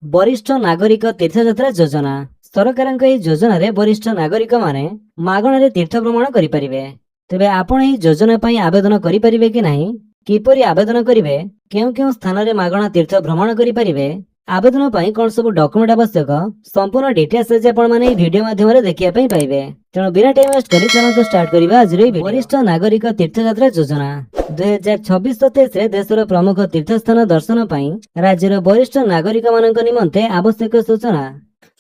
वरिष्ठ नागरिक तीर्थयात्रा योजना सरकारଙ୍କ ଏହି ଯୋଜନାରେ वरिष्ठ नागरिक माने मागणारे तीर्थ भ्रमण करिपारिबे। तेबे आपण ଏହି योजना ପାଇଁ आवेदन करिपारिबे कि नाही, किपरि आवेदन करिवे, केउ स्थान रे मागणा तीर्थ भ्रमण करिपारिबे, आवेदन ପାଇଁ कोन सब डॉक्यूमेंट आवश्यक, संपूर्ण डिटेल्स जे आपण माने वीडियो माध्यम रे देखिया ପାଇଁ पाइबे। तेणु बिना टाइम वेस्ट करी चैनल को स्टार्ट करिबा आज रे वरिष्ठ नागरिक तीर्थयात्रा योजना 2026-27 रे देशर प्रमुख तीर्थस्थान दर्शन ପାଇଁ राज्यर वरिष्ठ नागरिक मानक निमंते आवश्यक सूचना।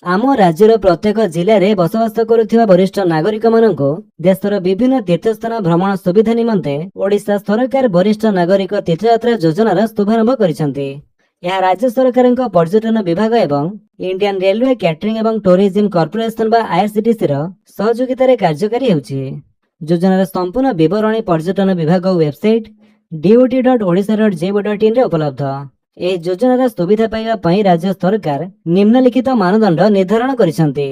आम राज्यर प्रत्येक जिले में बसवास करुथिबा वरिष्ठ नागरिक मानक देशर विभिन्न तीर्थस्थान भ्रमण सुविधा निमंते ओडिशा सरकार वरिष्ठ नागरिक तीर्थयात्रा योजनार शुभारंभ करिसेंति। यह राज्य सरकार पर्यटन विभाग एवं इंडियन रेलवे कैटरिंग एवं टूरिज्म कॉर्पोरेशन बा आईआरसीटीसी सहयोगितार कार्यकारी हेउछि। योजनार संपूर्ण विवरणी पर्यटन विभाग वेबसाइट dot.odisha.gov.in रे उपलब्ध। ए योजनार सुविधा पाइबा पई राज्य सरकार निम्नलिखित मानदंड निर्धारण करिसेंति।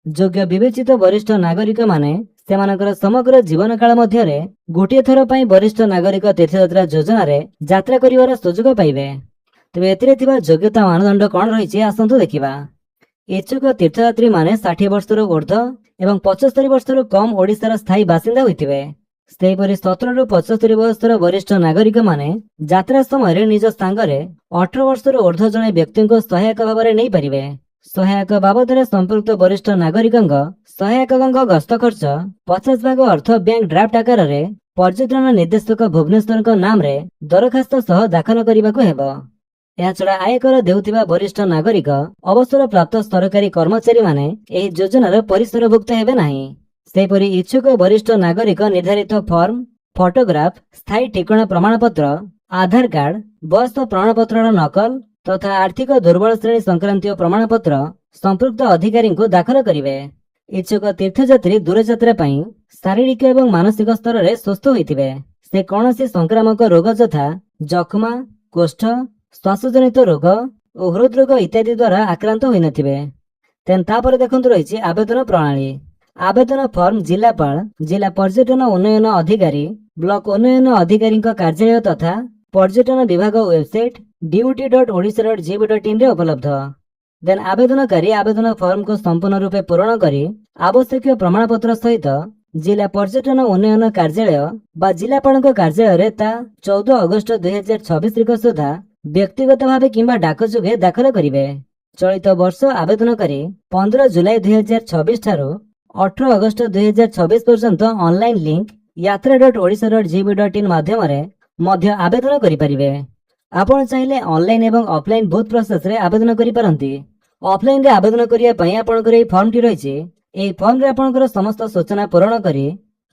योग्य विवेचित वरिष्ठ नागरिक माने सेमानकर समग्र जीवन काल मध्यरे गोटिए थर पई वरिष्ठ नागरिक तीर्थयात्रा योजना रे यात्रा करिवार सुযোଗ पाइबे। तेबे एतिरे थिबा योग्यता मानदंड कोन रहिछि आसंतु देखिबा। इच्छुक तीर्थयात्री माने 60 वर्षर ऊर्ध्व एवं 75 वर्षर कम ओडिशार स्थायी बासिंदा होइथिबे। सेहीपरि 17 रु 75 वर्षर वरिष्ठ नागरिक माने यात्रा समय निज सांगरे 18 वर्षर ऊर्ध्व जने व्यक्ति को सहायक भाव में नहीं पारिबे। सहायक बाबद संपर्क वरिष्ठ नागरिक सहायक गस्त खर्च 50% अर्थ बैंक ड्राफ्ट आकार रे पर्यटन निर्देशक भुवनेश्वर नाम रे दरखास्त सह दाखल करने हेबो। यह छड़ा आयकर देउथिबा वरिष्ठ नागरिक अवसर प्राप्त सरकारी कर्मचारी माने एही योजनार परिसरभुक्त हेबे नाही। सेहीपरि इच्छुक वरिष्ठ नागरिक निर्धारित फॉर्म, फोटोग्राफ, स्थायी ठिकाना प्रमाण पत्र, आधार कार्ड, बयस प्रमाण पत्र नकल तथा आर्थिक दुर्बल श्रेणी संक्रांतीय प्रमाण पत्र संपृक्त अधिकारी को दाखल करिवे। इच्छुक तीर्थयात्री दूरयात्रा पई शारीरिक एवं मानसिक स्तर रे स्वस्थ होइथिबे। से कौनसी संक्रामक रोग यथा जक्मा, कुष्ठ, श्वासजनित रोग और हृदरोग इत्यादि द्वारा आक्रांत होई नथिबे। तेन तापर देखंतु रहिछि आवेदन प्रणाली। आवेदन फॉर्म जिलापाल, जिला पर्यटन उन्नयन अधिकारी, ब्लॉक उन्नयन अधिकारी कार्यालय तथा पर्यटन विभाग वेबसाइट dut.odisha.gov.in रे उपलब्ध। देन आवेदनकारी आवेदन फॉर्म को संपूर्ण रूपे पूर्ण करी आवश्यक प्रमाण पत्र सहित जिला पर्यटन उन्नयन कार्यालय बा जिलापाल कार्यालय रे ता 14 अगस्त 2026 तारिख सुधा व्यक्तिगत भावे किंबा डाक जोगे दाखल करिवे। चलित वर्ष आवेदनकारी 15 जुलाई 2026 ठारू 18 अगस्त 2026 पर्यंत ऑनलाइन लिंक yatra.odisha.gov.in माध्यम रे मध्य आवेदन करि परिबे। आपण चाहिले ऑनलाइन एवं ऑफलाइन बोथ प्रोसेस रे आवेदन करि परंती। ऑफलाइन रे आवेदन करिया पई आपनकर ए फॉर्म टी रहिछि। ए फॉर्म रे आपनकर समस्त सूचना पूर्ण करी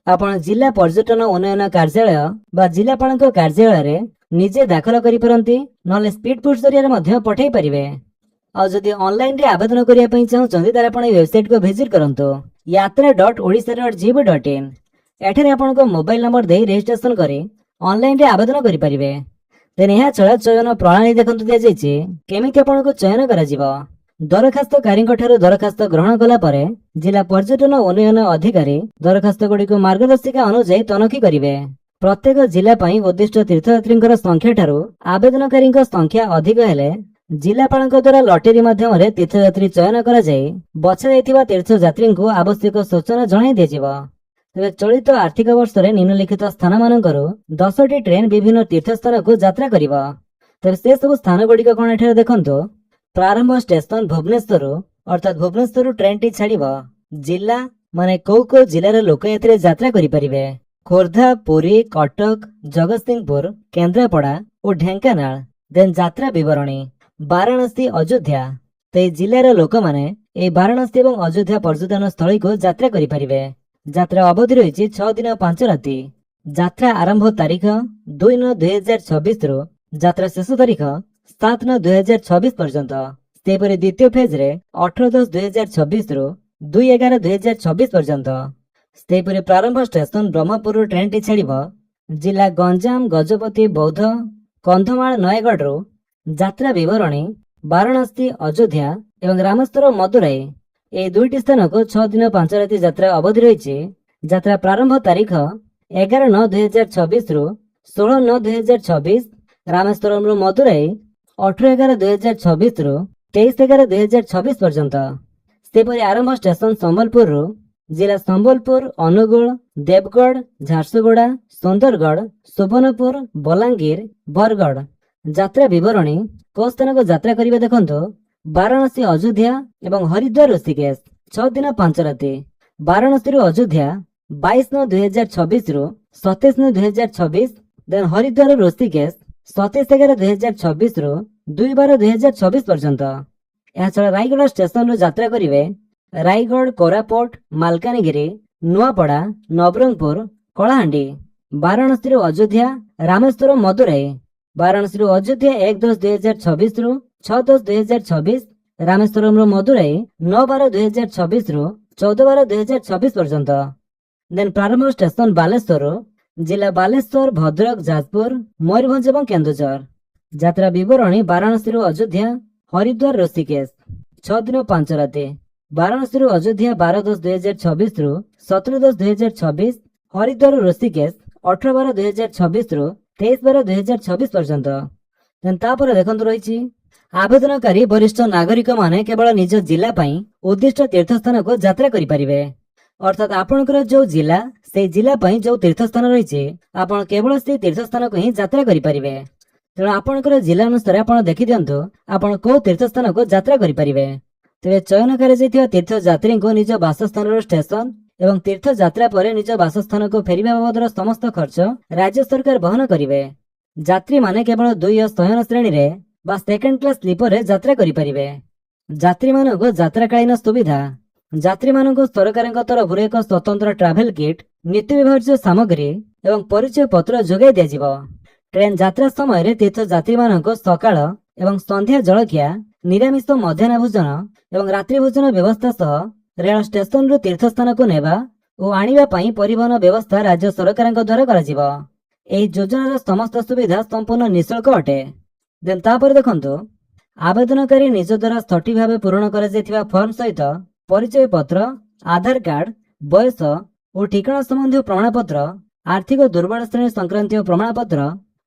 आपण जिला पर्यटन उन्नयन कार्यालय बा जिलापाल कार्यालय रे निजे दाखल करि परंती, नले स्पीड पोस्ट जरिया मध्ये पठाई परिबे। आ जदि ऑनलाइन रे आवेदन करिया पई चाहउछन्ती तार आपण वेबसाइट को विजिट करंतो yatra.odisha.gov.in। एठरे आपण को मोबाइल नंबर दे रजिस्ट्रेशन करी ऑनलाइन रे आवेदन करि परिबे। देन यह छड़ा चयन प्रणाली देखंतु दिया जायछि केमिति आपण को चयन करा जिवो। दरखास्तकारी ठारू दरखास्त ग्रहण कला परे जिला पर्यटन उन्नयन अधिकारी दरखास्त गुडी को मार्गदर्शिका अनुसार तनखी करिवे। प्रत्येक जिला पई उद्दिष्ट तीर्थयात्री संख्या ठारू आवेदनकारी संख्या अधिक हेले जिलापाल द्वारा लॉटरी माध्यम रे तीर्थयात्री चयन करा जाय बछा जायतिबा तीर्थयात्री को आवश्यक सूचना जणाई दिजिबो। तेबे चलित आर्थिक वर्ष रे निम्नलिखित स्थान मानकरो 10टी ट्रेन विभिन्न तीर्थस्थान को यात्रा करिबो। तेबे से सब स्थान गुडी कोन एठारे देखंतो। प्रारंभ स्टेशन भुवनेश्वर अर्थात भुवनेश्वर ट्रेन टी छाड़िबो। जिला माने को जिल्ला रे लोक एथरे यात्रा करि परिबे। खोर्धा, पुरी, कटक, जगतसिंहपुर, केन्द्रापड़ा और ढेंकानाल। देन यात्रा विवरणी वाराणसी, अयोध्या। ते जिल्लार लोक माने ए वाराणसी एवं अयोध्या पर्यटन स्थली को यात्रा करि परिबे। यात्रा अवधि रहिछि 6 दिन 5 राति। यात्रा आरंभ तारीख 2/9/2026 रु यात्रा शेष तारीख 7/9/2026 पर्यंत। सेपरि द्वितीय फेज रे 18/10/2026 रु 2/11/2026 पर्यंत। सेपरि प्रारंभ स्टेशन ब्रह्मपुर ट्रेन टी छाड़िबो। जिला गंजाम, गजपति, बौद्ध, कंधमाल, नयगढ़ रु यात्रा विवरणी वाराणसी, अयोध्या एवं ग्रामस्तर मदुराई ए दुईटी स्थान को 6 दिन 5 राति यात्रा अवधि रही। यात्रा प्रारंभ तारीख 11/9/2026 रु 16/9/2026। रामेश्वरम रु मदुराई 18/11/2026 रु 23/11/2026 पर्यंत। सेपरि आरंभ स्टेशन संबलपुर जिला संबलपुर, अनुगुल, देवगढ़, झारसुगुड़ा, सुंदरगढ़, सुवर्णपुर, बलांगीर, बरगढ़। यात्रा विवरणी को स्थान को यात्रा करिवे देखंतु वाराणसी, अयोध्या एवं हरिद्वार, ऋषिकेश 6 दिन 5 राति। वाराणसी अयोध्या 22/9/2026 रु 27/9/2026। देन हरिद्वार ऋषिकेश 27/11/2026 रु 2/12/2026 पर्यंत। यह छड़ा रायगढ़ स्टेशन रु यात्रा करिवे रायगढ़, कोरापुट, मालकानगिरी, नुआपड़ा, नवरंगपुर, कलाहांडी। वाराणसी अयोध्या रामेश्वरम, मदुराई। वाराणसी अयोध्या 1/10/2026 रु 6/10/2026। रामेश्वरम मदुराई 9/12/2026 रु 14/12/2026 पर्यंत। देन प्रारंभ स्टेशन बालेश्वर जिला बालेश्वर, भद्रक, जाजपुर, मयूरभंज एवं केन्दुझर। यात्रा विवरणी वाराणसी अयोध्या हरिद्वार, ऋषिकेश 6 दिन 5 राति। वाराणसी अयोध्या 12/10/2026 रु 17/10/2026। हरिद्वार ऋषिकेश 18/12/2026 रु 23/12/2026 पर्यंत। तापर देखंतु रही आवेदनकारी वरिष्ठ नागरिक माने केवल निज जिला पई उद्दिष्ट तीर्थस्थान को यात्रा करि परिबे। अर्थात आपनकर जो जिला से जिला पई जो तीर्थस्थान रही आपण केवल से तीर्थस्थान को ही यात्रा करि परिबे। तेणु आपनकर जिला अनुसार आपण देखि दियंतु आपण को तीर्थस्थान को यात्रा करि परिबे। तेरे चयन कर तीर्थ यात्री को निज बासस्थान स्टेशन एवं तीर्थ यात्रा पर निज बासस्थान को फेरिबा बाबदर समस्त खर्च राज्य सरकार वहन करिवे। यात्री माने केवल 2 शयन श्रेणी रे बा सेकेंड क्लास स्लीपर रे यात्रा करि परिबे। यात्री मानको यात्राकालीन सुविधा यात्री मानको सरकार तरफ एक स्वतंत्र ट्रावेल किट, नीति विभाज्य सामग्री एवं परिचय पत्र जोगाई दिया जिवो। ट्रेन यात्रा समय रे तीर्थ यात्री मानको सकाळ एवं संध्या जलखिया, निरामिष मध्याह्न भोजन एवं रात्रि भोजन व्यवस्था सह रेल स्टेशन रु तीर्थस्थान को नेबा और आनिबा पई परिवहन व्यवस्था राज्य सरकार द्वारा करा जिवो। एही योजनार समस्त सुविधा संपूर्ण निःशुल्क अटे। देन तापर देखंतु आवेदनकारी निज द्वारा सठिक भाव पूरण करा जायथिबा फॉर्म सहित परिचय पत्र, आधार कार्ड, बयस और ठिकाना संबंधी प्रमाणपत्र, आर्थिक दुर्बल श्रेणी संक्रांतीय प्रमाणपत्र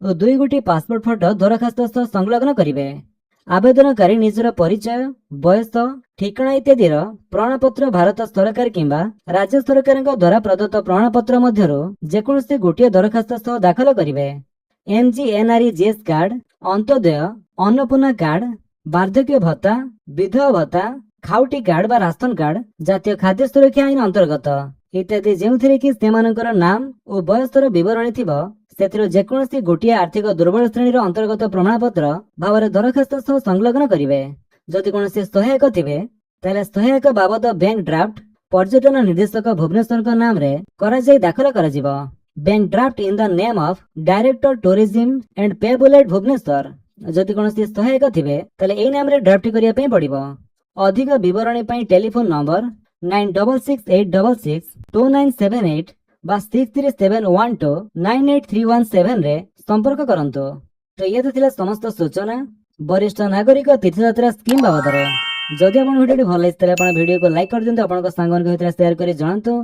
और 2 गोटी पासपोर्ट फोटो दरखास्त सह संलग्न करिवे। आवेदनकारी निजर परिचय, बयस, ठिकाना इत्यादि प्रमाणपत्र भारत सरकार किंबा राज्य सरकार द्वारा प्रदत्त प्रमाणपत्र मध्यरु जेकोसी गोटे दरखास्त सह दाखल करिवे। MGNREGS card, Antyodaya, Annapurna card, वार्धक्य भत्ता, विधवा भत्ता, खाउटी कार्ड बा राशन कार्ड, जातीय खाद्य सुरक्षा आईन अंतर्गत इत्यादि जेउथिरे कि सेमानकर नाम और बयसर विवरणी थिबो सेथिरो जेकोसी गोटे आर्थिक दुर्बल श्रेणी अंतर्गत प्रमाणपत्र भाव दरखास्त सह संलग्न करिवे। जदि कोनोसी सहायक थिबे ताले सहायक बाबद बैंक ड्राफ्ट पर्यटन निर्देशक भुवनेश्वर नाम रे करा जाय दाखल करा जिवो। Bank draft in the name of director tourism and payable at Bhubaneswar. जदि कोनोसी सहायक थिबे ताले एई नाम रे ड्राफ्ट करिया पई पड़िबो। अधिक विवरणी पई टेलीफोन नंबर 9668662978 बा 6371298317 रे संपर्क करंतो। तो ये तो समस्त सूचना वरिष्ठ नागरिक तीर्थयात्रा स्कीम बाबद। जदि आप वीडियो भल लगे वीडियो को लाइक कर दिंतु, आपन सांग शेयर कर जणातु।